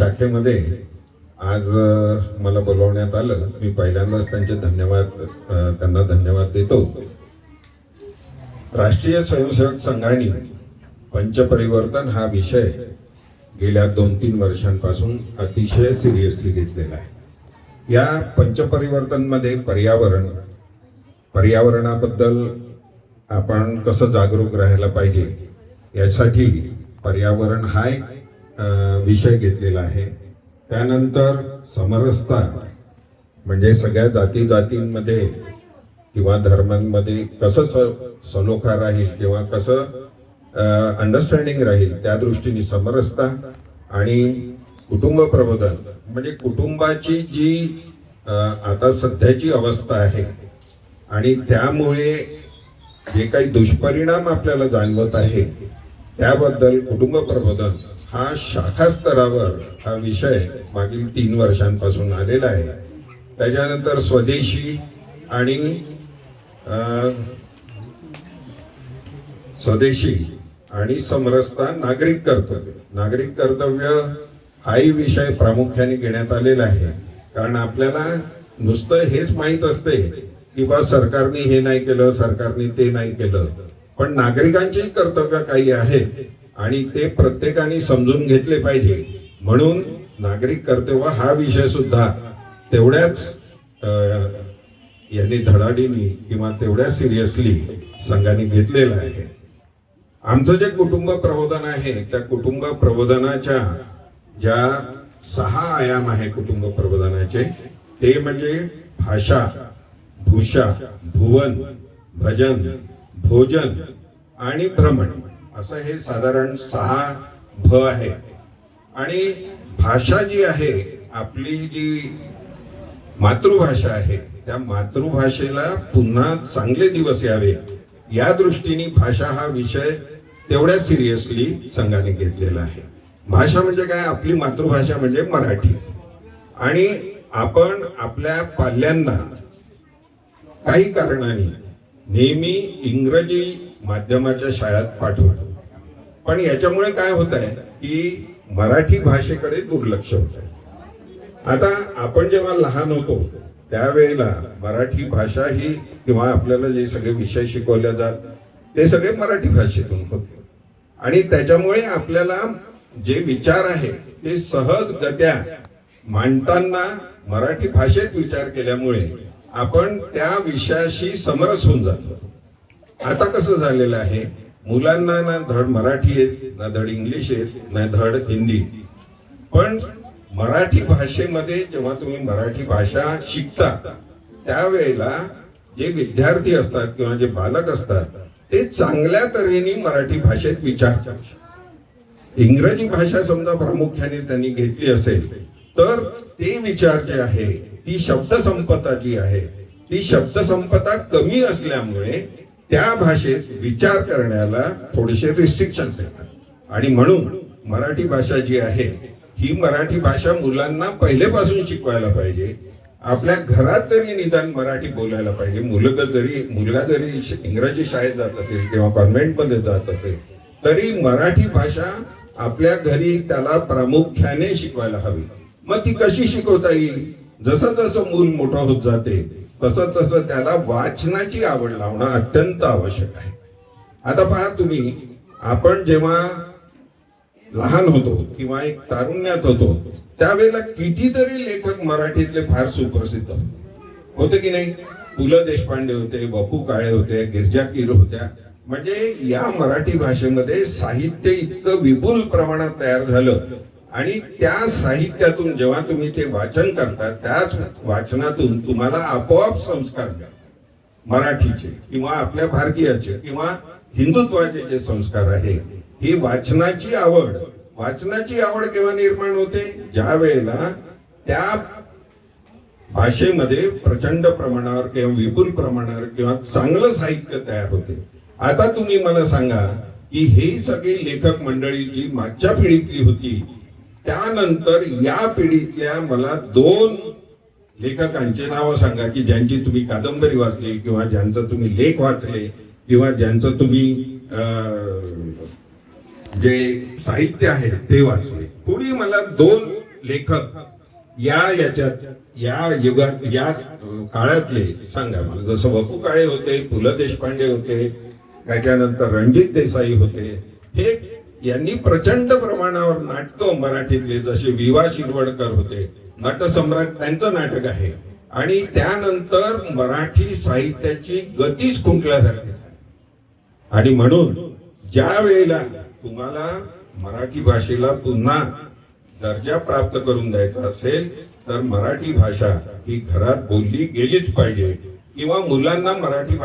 शाखेमध्ये आज मला बोलवण्यात आलं. मी पहिल्यांदाच त्यांना धन्यवाद देतो. राष्ट्रीय स्वयंसेवक संघाने पंचपरिवर्तन हा विषय गेल्या 2-3 वर्षांपासून अतिशय सिरियसली घेतलेला आहे. या पंचपरिवर्तन मध्ये पर्यावरणाबद्दल आपण कसं जागरूक राहायला पाहिजे यासाठी पर्यावरण हा एक विषय घेतलेला आहे. त्यानंतर समरसता म्हणजे सगळ्या जातींमध्ये किंवा धर्मांमध्ये कसं सलोखा राहील किंवा कसं अंडरस्टँडिंग राहील त्या दृष्टीने समरसता आणि कुटुंब प्रबोधन म्हणजे कुटुंबाची जी आता सध्याची अवस्था आहे आणि त्यामुळे जे काही दुष्परिणाम आपल्याला जाणवत आहे त्याबद्दल कुटुंब प्रबोधन हा शाखा स्तरावर हा विषय मागील 3 वर्षांपासून आलेला आहे. त्याच्यानंतर स्वदेशी आणि समरसता नागरिक कर्तव्य हाही विषय प्रामुख्याने घेण्यात आलेला आहे. कारण आपल्याला नुसतं हेच माहीत असते की बा सरकारने हे नाही केलं, सरकारने ते नाही केलं, पण नागरिकांचेही कर्तव्य काही आहेत आणि ते प्रत्येकाने समजून घेतले पाहिजे. म्हणून नागरिक कर्तव्य हा विषय सुद्धा तेवढ्याच यांनी धडाडीने किंवा तेवढ्या सिरियसली संघाने घेतलेला आहे. आमचं जे कुटुंब प्रबोधन आहे त्या कुटुंब प्रबोधनाच्या ज्या 6 आयाम आहे कुटुंब प्रबोधनाचे, ते म्हणजे भाषा, भूषा, भुवन, भजन, भोजन आणि भ्रमण असं हे साधारण 6 भ आहे. आणि भाषा जी आहे आपली जी मातृभाषा आहे त्या मातृभाषेला पुन्हा चांगले दिवस यावे या दृष्टीने भाषा हा विषय तेवढ्या सिरियसली संघाने घेतलेला आहे. भाषा म्हणजे काय? आपली मातृभाषा म्हणजे मराठी. आणि आपण आपल्या पाल्यांना काही कारणाने नेहमी इंग्रजी माध्यमाच्या शाळेत पाठवतो, पण याच्यामुळे काय होत आहे की मराठी भाषेकडे दुर्लक्ष होत आहे. आता आपण जेव्हा लहान होतो त्यावेळेला मराठी भाषा ही किंवा आपल्याला जे सगळे विषय शिकवले जात ते सगळे मराठी भाषेतून होते आणि त्याच्यामुळे आपल्याला जे विचार आहे ते सहजगत्या मांडताना मराठी भाषेत विचार केल्यामुळे आपण त्या विषयाशी समरस होऊन जातो. आता कसं झालेलं आहे, मुलांना ना धड मराठी येत, ना धड इंग्लिश येत, ना धड हिंदी. पण मराठी भाषेमध्ये जेव्हा तुम्ही मराठी भाषा शिकता त्यावेळेला जे विद्यार्थी असतात किंवा जे बालक असतात ते चांगल्या तऱ्हेने मराठी भाषेत विचार करतात. इंग्रजी भाषा समजा प्रामुख्याने त्यांनी घेतली असेल तर ते विचार जे आहे, ती शब्दसंपदा जी आहे, ती शब्दसंपदा कमी असल्यामुळे त्या भाषेत विचार करण्याला थोडेसे रिस्ट्रिक्शन्स येतात. आणि म्हणून मराठी भाषा जी आहे ही मराठी भाषा मुलांना पहिलेपासून शिकवायला पाहिजे. आपल्या घरात तरी निदान मराठी बोलायला पाहिजे. मुलगा जरी इंग्रजी शाळेत जात असेल किंवा कॉन्व्हेंटमध्ये जात असेल तरी मराठी भाषा आपल्या घरी त्याला प्रामुख्याने शिकवायला हवी. मग ती कशी शिकवता येईल? जसं जसं मूल मोठं होत जाते तसं तसं त्याला वाचनाची आवड लावणं अत्यंत आवश्यक आहे. आता पहा तुम्ही, आपण जेव्हा लहान होतो किंवा एक तारुण्यात होतो त्यावेळेला कितीतरी लेखक मराठीतले फार सुप्रसिद्ध होते की नाही? पु ल देशपांडे होते, बापू काळे होते, गिरजा कीर होत्या. म्हणजे या मराठी भाषेमध्ये साहित्य इतकं विपुल प्रमाणात तयार झालं आणि त्या साहित्यातून जेव्हा तुम्ही ते वाचन करता त्याच वाचनातून तुम्हाला आपोआप संस्कार मिळतात मराठीचे किंवा आपल्या भारतीयाचे किंवा हिंदुत्वाचे जे संस्कार आहे. ही वाचनाची आवड केव्हा निर्माण होते? ज्या वेळेला त्या भाषेमध्ये प्रचंड प्रमाणावर किंवा विपुल प्रमाणावर किंवा चांगलं साहित्य तयार होते. आता तुम्ही मला सांगा की हे सगळे लेखक मंडळी जी मागच्या पिढीतली होती त्यानंतर या पिढीतल्या मला 2 लेखकांचे नाव सांगा की ज्यांची तुम्ही कादंबरी वाचली किंवा ज्यांचं तुम्ही लेख वाचले किंवा ज्यांचं तुम्ही जे साहित्य आहे ते वाचले. थोडी मला 2 लेखक याच्यात या युगात या काळातले सांगा मला. जसं वपू काळे होते, पु ल देशपांडे होते, त्याच्यानंतर रणजित देसाई होते, हे यांनी प्रचंड प्रमाणावर नाटकं मराठीतले, जसे विवा शिरवडकर होते, नटसम्राट त्यांचं नाटक आहे. आणि त्यानंतर मराठी साहित्याची गतीच खुंटल्यासारखी झाली. आणि म्हणून ज्या वेळेला तुम्हाला मराठी भाषेला पुन्हा दर्जा प्राप्त करून द्यायचा असेल तर मराठी भाषा ही घरात बोलली गेलीच पाहिजे, किंवा मुलांना मराठी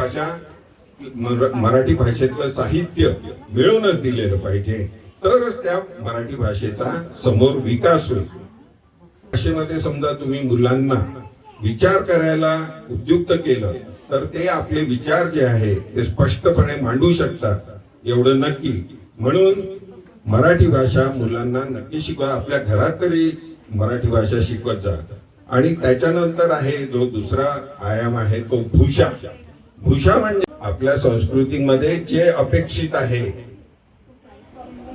भाषेतलं साहित्य मिळवूनच दिलेलं पाहिजे, तरच त्या मराठी भाषेचा समोर विकास होईल. भाषेमध्ये समजा तुम्ही मुलांना विचार करायला उद्युक्त केलं तर ते आपले विचार जे आहे ते स्पष्टपणे मांडू शकतात, एवढं नक्की. म्हणून मराठी भाषा मुलांना नक्की शिकवा, आपल्या घरात तरी मराठी भाषा शिकवत जा. आणि त्याच्यानंतर आहे जो दुसरा आयाम आहे तो भूषा. भूषा म्हणजे आपल्या संस्कृतीमध्ये जे अपेक्षित आहे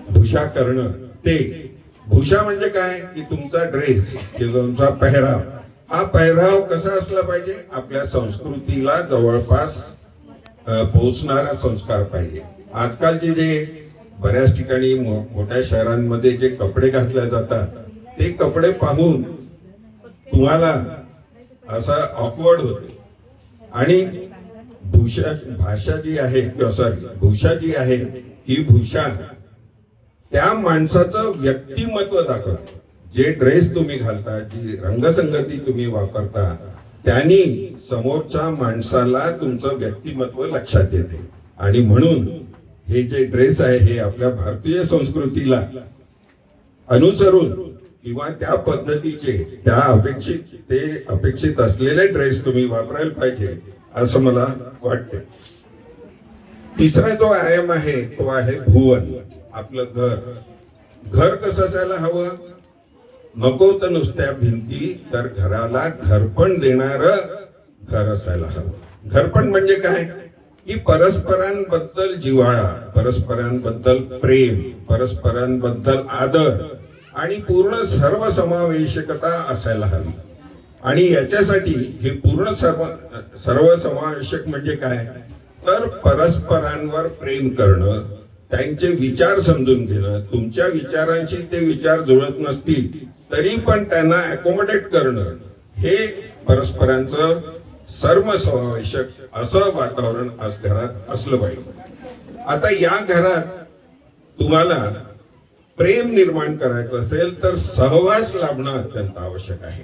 भूषा करणं, ते भूषा म्हणजे काय की तुमचा ड्रेस किंवा तुमचा पेहराव, हा पेहराव कसा असला पाहिजे, आपल्या संस्कृतीला जवळपास पोहोचणारा संस्कार पाहिजे. आजकालचे जे बऱ्याच ठिकाणी मोठ्या शहरांमध्ये जे कपडे घातले जातात ते कपडे पाहून तुम्हाला असं ऑकवर्ड होते. आणि भाषा जी आहे किंवा सॉरी भूषा जी आहे ही भूषा त्या माणसाचं व्यक्तिमत्व दाखवते. जे ड्रेस तुम्ही घालता, जी रंगसंगती तुम्ही वापरता, त्यांनी समोरच्या माणसाला तुमचं व्यक्तिमत्व लक्षात येते. आणि म्हणून हे जे ड्रेस आहे हे आपल्या भारतीय संस्कृतीला अनुसरून किंवा त्या पद्धतीचे त्या अपेक्षित असलेले ड्रेस तुम्ही वापरायला पाहिजे असं मला वाटतं. तिसरा जो आयाम आहे तो आहे भुवन, आपलं घर. घर कसं असायला हवं, नको तर नुसत्या भिंती, तर घराला घरपण देणार घर असायला हवं. घरपण म्हणजे काय की परस्परांबद्दल जिव्हाळा, परस्परांबद्दल प्रेम, परस्परांबद्दल आदर आणि पूर्ण सर्वसमावेशकता असायला हवी. आणि याच्यासाठी हे पूर्ण सर्वसमावेशक म्हणजे काय, तर परस्परांवर प्रेम करणं, त्यांचे विचार समजून घेणं, तुमच्या विचारांशी ते विचार जुळत नसतील तरी पण त्यांना अकोमोडेट करणं, हे परस्परांचं सर्वसमावेशक असं वातावरण आज घरात असलं पाहिजे. आता या घरात तुम्हाला प्रेम निर्माण करायचं असेल तर सहवास लाभणं अत्यंत आवश्यक आहे.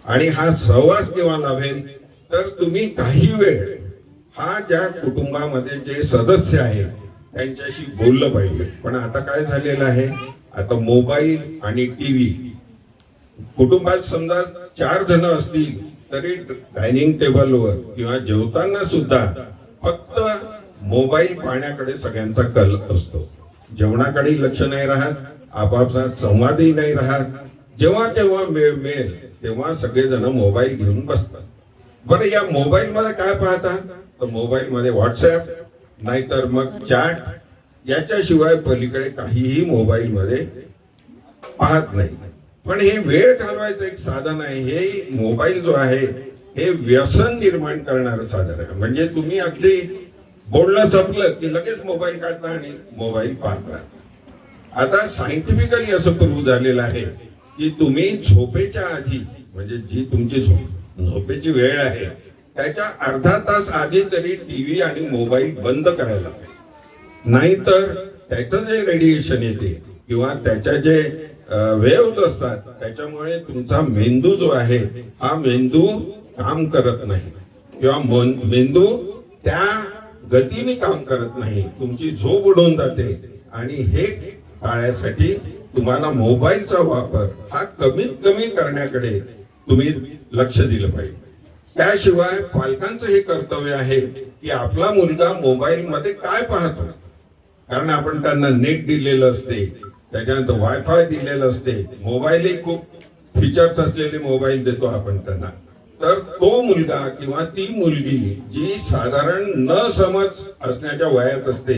आणि हा सहवास केव्हा लाभेल तर तुम्ही काही वेळ हा ज्या कुटुंबामध्ये जे सदस्य आहे त्यांच्याशी बोललं पाहिजे. पण आता काय झालेलं आहे, आता मोबाईल आणि टीव्ही, कुटुंबात समजा 4 जण असतील तरी डायनिंग टेबलवर किंवा जेवताना सुद्धा फक्त मोबाईल पाहण्याकडे सगळ्यांचा कल असतो. जेवणाकडे लक्ष नाही राहत, आपापसात संवादही नाही राहत. जेव्हा तेव्हा वेळ मिळेल तेव्हा सगळेजण मोबाईल घेऊन बसतात. बरं, या मोबाईल मध्ये काय पाहतात, तर मोबाईल मध्ये व्हॉट्सअप नाहीतर मग चॅट, याच्याशिवाय पलीकडे काहीही मोबाईल मध्ये पाहत नाही. पण हे वेळ घालवायचं एक साधन आहे. हे मोबाईल जो आहे हे व्यसन निर्माण करणारं साधन आहे. म्हणजे तुम्ही अगदी बोलणं संपलं की लगेच मोबाईल काढता आणि मोबाईल पाहता. आता सायंटिफिकली असं प्रूव्ह झालेलं आहे की तुम्ही झोपेच्या आधी, म्हणजे जी तुमची झोपेची वेळ आहे त्याच्या अर्धा तास आधी तरी टीव्ही आणि मोबाईल बंद करायला पाहिजे. नाहीतर त्याचं जे रेडिएशन येते किंवा त्याच्या जे वेव्स असतात त्याच्यामुळे तुमचा मेंदू जो आहे हा मेंदू काम करत नाही किंवा मेंदू त्या गतीने काम करत नाही, तुमची झोप उडून जाते. आणि हे टाळण्यासाठी तुम्हाला मोबाईलचा वापर हा कमीत कमी करण्याकडे तुम्ही लक्ष दिलं पाहिजे. त्याशिवाय पालकांचं हे कर्तव्य आहे की आपला मुलगा मोबाईल मध्ये काय पाहतो, कारण आपण त्यांना नेट दिलेलं असते, त्याच्यानंतर वायफाय दिलेलं असते, मोबाईलही खूप फीचर्स असलेले मोबाईल देतो आपण त्यांना. तर तो मुलगा किंवा ती मुलगी जी साधारण न समज असण्याच्या वयात असते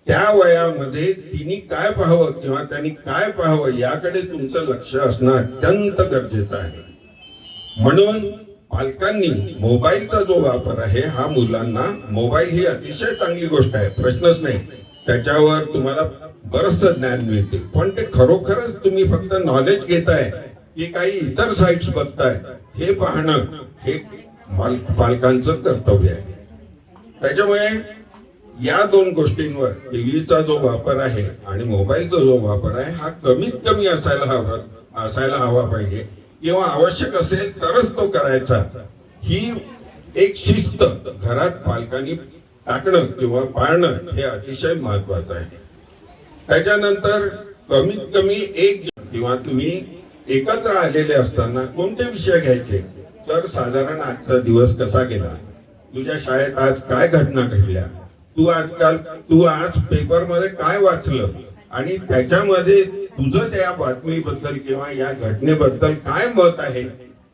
त्या वयामध्ये तिने काय पाहावं किंवा त्यांनी काय पाहावं याकडे तुमचं लक्ष असणं अत्यंत गरजेचं आहे. म्हणून पालकांनी मोबाईलचा जो वापर आहे हा मुलांना, मोबाईल ही अतिशय चांगली गोष्ट आहे, प्रश्नच नाही, त्याच्यावर तुम्हाला बरंचसं ज्ञान मिळते, पण ते खरोखरच तुम्ही फक्त नॉलेज घेताय की काही इतर साइट्स बघताय हे पाहणं हे पालकांचं कर्तव्य आहे. त्याच्यामुळे या दोन गोष्टींवर, टीव्हीचा जो वापर आहे आणि मोबाईलचा जो वापर आहे हा कमीत कमी असायला हवा पाहिजे, किंवा आवश्यक असेल तरच तो करायचा, ही एक शिस्त घरात पालकांनी टाकणं किंवा पाळणं हे अतिशय महत्वाचं आहे. त्याच्यानंतर कमीत कमी एक किंवा तुम्ही एकत्र आलेले असताना कोणते विषय घ्यायचे, तर साधारण आजचा दिवस कसा गेला, तुझ्या शाळेत आज काय घटना घडल्या, तू आज पेपर मध्ये काय वाचलं आणि त्याच्यामध्ये तुझं त्या बातमीबद्दल किंवा या घटनेबद्दल काय मत आहे,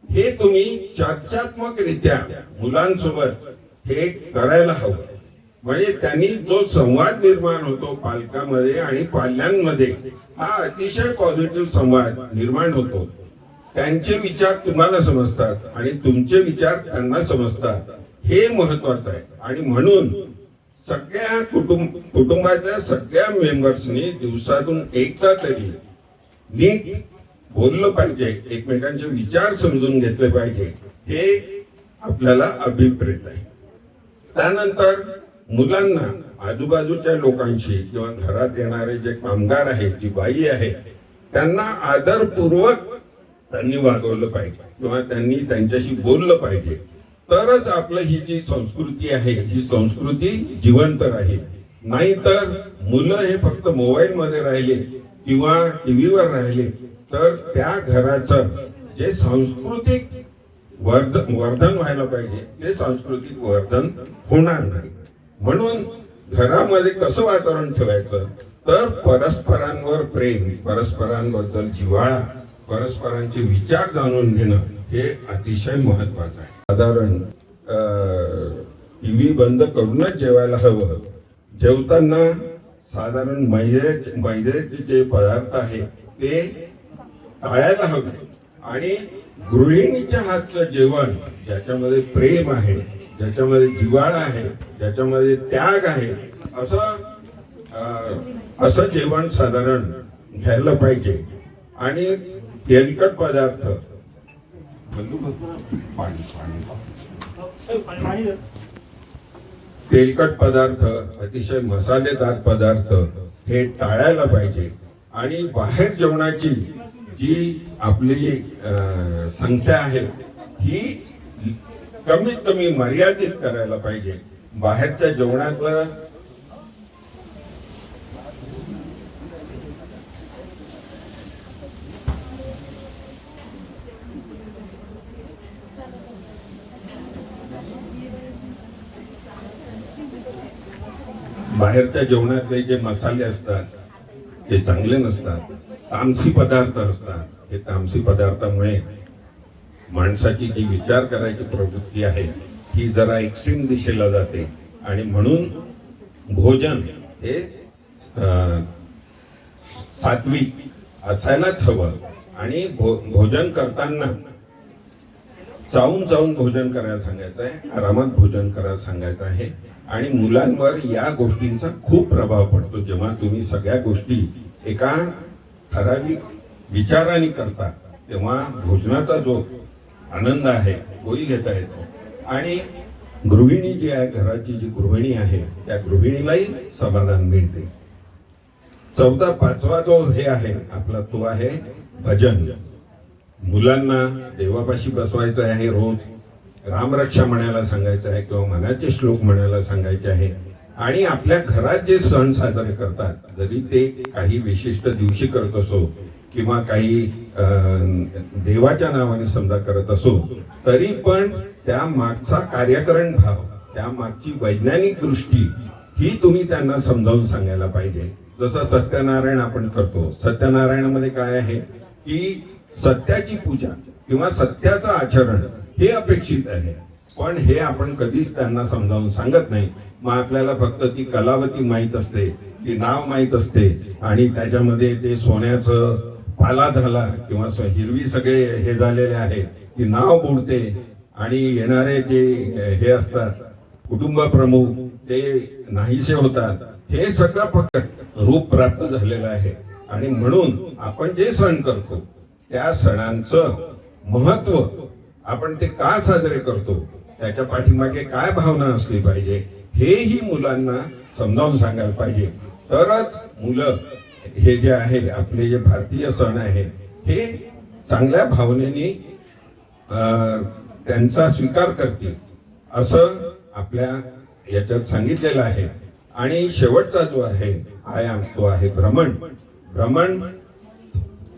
हे तुम्ही चर्चात्मकरित्या मुलांसोबत हे करायला हवं. म्हणजे त्यांनी जो संवाद निर्माण होतो पालकांमध्ये आणि पाल्यांमध्ये हा अतिशय पॉझिटिव्ह संवाद निर्माण होतो. त्यांचे विचार तुम्हाला समजतात आणि तुमचे विचार त्यांना समजतात, हे महत्वाचं आहे. आणि म्हणून सगळ्या कुटुंबाच्या सगळ्या मेंबर्सनी दिवसातून एकदा तरी नीट बोललं पाहिजे, एकमेकांचे विचार समजून घेतले पाहिजे, हे आपल्याला अभिप्रेत आहे. त्यानंतर मुलांना आजूबाजूच्या लोकांशी किंवा घरात येणारे जे कामगार आहे, जी बाई आहे, त्यांना आदरपूर्वक त्यांनी वागवलं पाहिजे किंवा त्यांनी त्यांच्याशी बोललं पाहिजे, तरच आपलं ही जी संस्कृती आहे ही संस्कृती जिवंत राहील. नाहीतर मुलं हे फक्त मोबाईल मध्ये राहिले किंवा टीव्हीवर राहिले तर त्या घराचं जे सांस्कृतिक वर्धन व्हायला पाहिजे ते सांस्कृतिक वर्धन होणार नाही. म्हणून घरामध्ये कसं वातावरण ठेवायचं, तर परस्परांवर प्रेम, परस्परांबद्दल जिव्हाळा, परस्परांचे विचार जाणून घेणं हे अतिशय महत्वाचं आहे. साधारण टीव्ही बंद करूनच जेवायला हवं. जेवताना साधारण मैद्याचे जे पदार्थ आहे ते टाळायला हवे आणि गृहिणीच्या हातचं जेवण ज्याच्यामध्ये प्रेम आहे, ज्याच्यामध्ये जिव्हाळा आहे, ज्याच्यामध्ये त्याग आहे, असं जेवण साधारण घ्यायला पाहिजे. आणि तेलकट पदार्थ, तेलकट पदार्थ, अतिशय मसालेदार पदार्थ हे टाळायला पाहिजे. आणि बाहेर जेवणाची जी आपली संख्या आहे ही कमीत कमी मर्यादित करायला पाहिजे. बाहेरच्या जेवणातलं बाहेरच्या जेवणातले जे मसाले असतात ते चांगले नसतात, तामसी पदार्थ असतात. हे तामसी पदार्थामुळे माणसाची जी विचार करायची प्रवृत्ती आहे ही जरा एक्स्ट्रीम दिशेला जाते. आणि म्हणून भोजन हे सात्विक असायलाच हवं. आणि भोजन करताना चावून भोजन करायला सांगायचं आहे, आरामात भोजन करायला सांगायचं आहे. आणि मुलांवर या गोष्टींचा खूप प्रभाव पडतो जेव्हा तुम्ही सगळ्या गोष्टी एका ठराविक विचाराने करता, तेव्हा भोजनाचा जो आनंद आहे तोही घेता येतो. आणि गृहिणी जी आहे, घराची जी गृहिणी आहे त्या गृहिणीलाही समाधान मिळते. चौथा पाचवा जो हे आहे आपला तो आहे भजन. मुलांना देवापाशी बसवायचं आहे, रोज रामरक्षा म्हणायला सांगायचं आहे किंवा मनाचे श्लोक म्हणायला सांगायचे आहे. आणि आपल्या घरात जे सण साजरे करतात, जरी ते काही विशिष्ट दिवशी करत असो किंवा काही देवाच्या नावाने समजा करत असो, तरी पण त्या मागचा कार्यकरण भाव, त्या मागची वैज्ञानिक दृष्टी ही तुम्ही त्यांना समजावून सांगायला पाहिजे. जसं सत्यनारायण आपण करतो, सत्यनारायणामध्ये काय आहे की सत्याची पूजा किंवा सत्याचं आचरण हे अपेक्षित आहे. पण हे आपण कधीच त्यांना समजावून सांगत नाही. मग आपल्याला फक्त ती कलावती माहीत असते, ती नाव माहीत असते आणि त्याच्यामध्ये ते सोन्याचं पाला झाला किंवा हिरवी सगळे हे झालेले आहे ती नाव बुडते आणि येणारे जे हे असतात कुटुंब प्रमुख ते नाहीसे होतात. हे सगळं फक्त रूप प्राप्त झालेलं आहे. आणि म्हणून आपण जे सण करतो त्या सणांचं महत्व, आपण ते का साजरे करतो, त्याच्या पाठीमागे काय भावना असली पाहिजे, हेही मुलांना समजावून सांगायला पाहिजे. तरच मुलं हे जे आहे आपले जे भारतीय सण आहे हे चांगल्या भावनेने त्यांचा स्वीकार करतील असं आपल्या याच्यात सांगितलेलं आहे. आणि शेवटचा जो आहे आयाम तो आहे भ्रमण. भ्रमण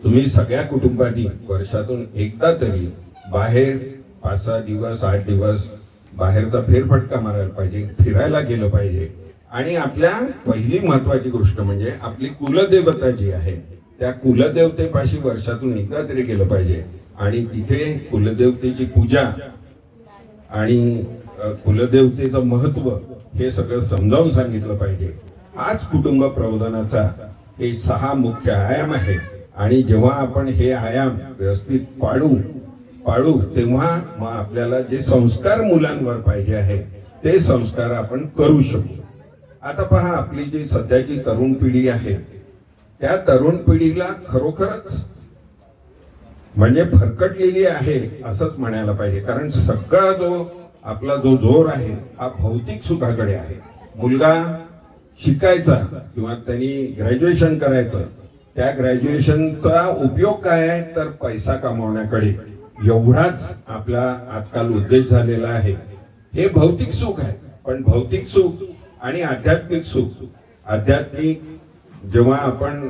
तुम्ही सगळ्या कुटुंबांनी वर्षातून एकदा तरी बाहेर 5-6 दिवस 8 दिवस बाहेरचा फेरफटका मारायला पाहिजे, फिरायला गेलं पाहिजे. आणि आपल्या पहिली महत्वाची गोष्ट म्हणजे आपली कुलदेवता जी आहे त्या कुलदेवतेपाशी वर्षातून एकदा तरी गेलं पाहिजे आणि तिथे कुलदेवतेची पूजा आणि कुलदेवतेचं महत्व हे सगळं समजावून सांगितलं पाहिजे. हाच कुटुंब प्रबोधनाचा हे 6 मुख्य आयाम आहे. आणि जेव्हा आपण हे आयाम व्यवस्थित पाळू तेव्हा मग आपल्याला जे संस्कार मुलांवर पाहिजे आहे ते संस्कार आपण करू शकू. आता पहा, आपली जी सध्याची तरुण पिढी आहे त्या तरुण पिढीला खरोखरच म्हणजे भरकटलेली आहे असंच म्हणायला पाहिजे. कारण सगळा जो आपला जो जोर आहे हा भौतिक सुखाकडे आहे. मुलगा शिकायचा किंवा त्यांनी ग्रॅज्युएशन करायचं, त्या ग्रॅज्युएशनचा उपयोग काय आहे तर पैसा कमावण्याकडे, एवढाच आपला आजकाल उद्देश झालेला आहे. हे भौतिक सुख आहे. पण भौतिक सुख आणि आध्यात्मिक सुख, आध्यात्मिक जेव्हा आपण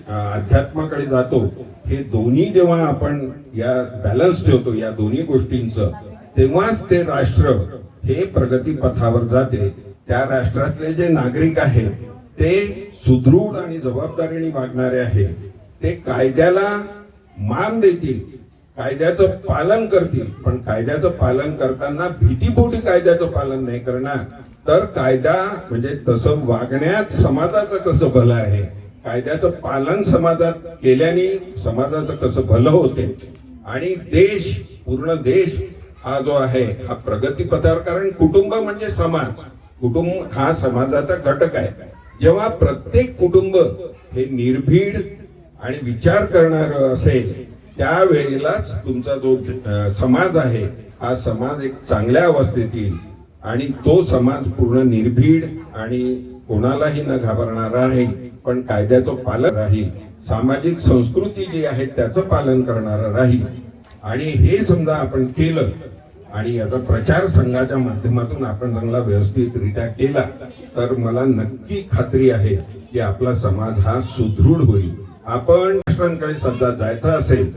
अध्यात्माकडे जातो, हे दोन्ही जेव्हा आपण या बॅलन्स ठेवतो या दोन्ही गोष्टींचं, तेव्हाच ते राष्ट्र हे प्रगती पथावर जाते. त्या राष्ट्रातले जे नागरिक आहे ते सुदृढ आणि जबाबदारीने वागणारे आहे. ते कायद्याला मान देतील, कायद्याचं पालन करतील. पण कायद्याचं पालन करताना भीतीपोटी कायद्याचं पालन नाही करणार, तर कायदा म्हणजे तसं वागण्यात समाजाचं कसं भलं आहे, कायद्याचं पालन समाजात केल्याने समाजाचं कसं भलं होते आणि देश, पूर्ण देश हा जो आहे हा प्रगतीपथावर. कारण कुटुंब म्हणजे समाज, कुटुंब हा समाजाचा घटक आहे. जेव्हा प्रत्येक कुटुंब हे निर्भीड आणि विचार करणार असेल त्यावेळेलाच तुमचा जो समाज आहे हा समाज एक चांगल्या अवस्थेत येईल आणि तो समाज पूर्ण निर्भीड आणि कोणालाही न घाबरणारा राहील, पण कायद्याचं पालन राहील. सामाजिक संस्कृती जी आहे त्याचं पालन करणारा राहील. आणि हे समजा आपण केलं आणि याचा प्रचार संघाच्या माध्यमातून आपण चांगला व्यवस्थितरित्या केला तर मला नक्की खात्री आहे की आपला समाज हा सुदृढ होईल. आपण राष्ट्रांकडे सध्या जायचं असेल,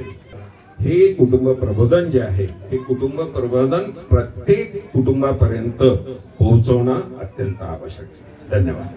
हे कुटुंब प्रबोधन जे आहे हे कुटुंब प्रबोधन प्रत्येक कुटुंबापर्यंत पोहोचवणं अत्यंत आवश्यक आहे. धन्यवाद.